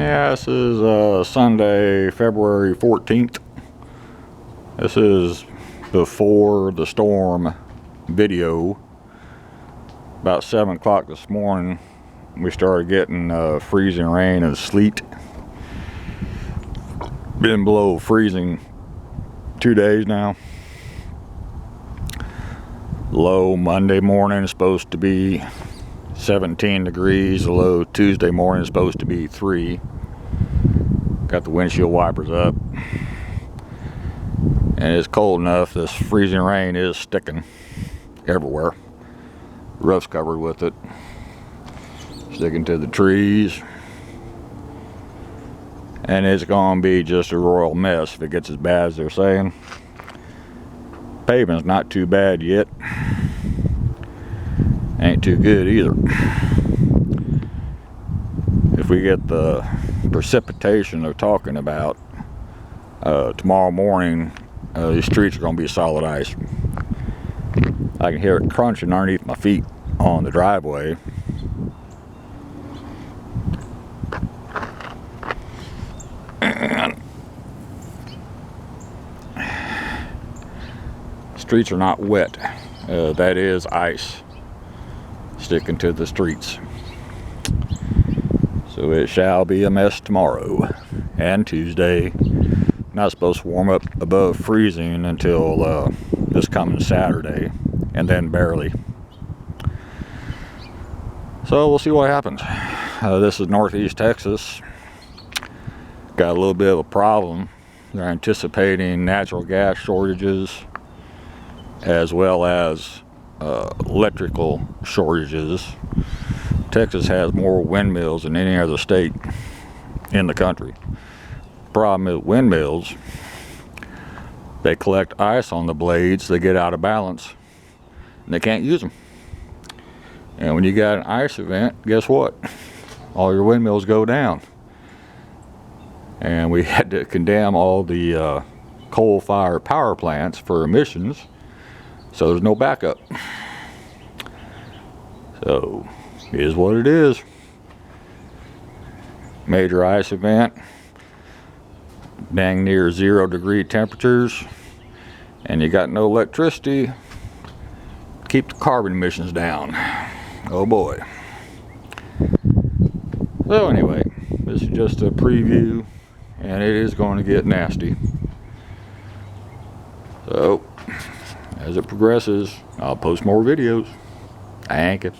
Yeah, this is Sunday, February 14th. This is before the storm video. About 7 o'clock this morning, we started getting freezing rain and sleet. Been below freezing 2 days now. Low Monday morning is supposed to be 17 degrees. The low Tuesday morning is supposed to be 3. Got the windshield wipers up. And it's cold enough, this freezing rain is sticking everywhere. Roof's covered with it. Sticking to the trees. And it's gonna be just a royal mess if it gets as bad as they're saying. Pavement's not too bad yet. Ain't too good either. If we get the precipitation they're talking about tomorrow morning, these streets are going to be solid ice. I can hear it crunching underneath my feet on the driveway. And streets are not wet. That is ice sticking to the streets. So it shall be a mess tomorrow and Tuesday. Not supposed to warm up above freezing until this coming Saturday, and then barely. So we'll see what happens. This is Northeast Texas. Got a little bit of a problem. They're anticipating natural gas shortages as well as electrical shortages. Texas has more windmills than any other state in the country. Problem is windmills, they collect ice on the blades, they get out of balance, and they can't use them. And when you got an ice event, guess what? All your windmills go down. And we had to condemn all the coal-fired power plants for emissions, so there's no backup. So, it is what it is. Major ice event, dang near 0-degree temperatures, and you got no electricity. Keep the carbon emissions down. Oh boy. So anyway, this is just a preview, and it is going to get nasty. So, as it progresses, I'll post more videos. Thank you.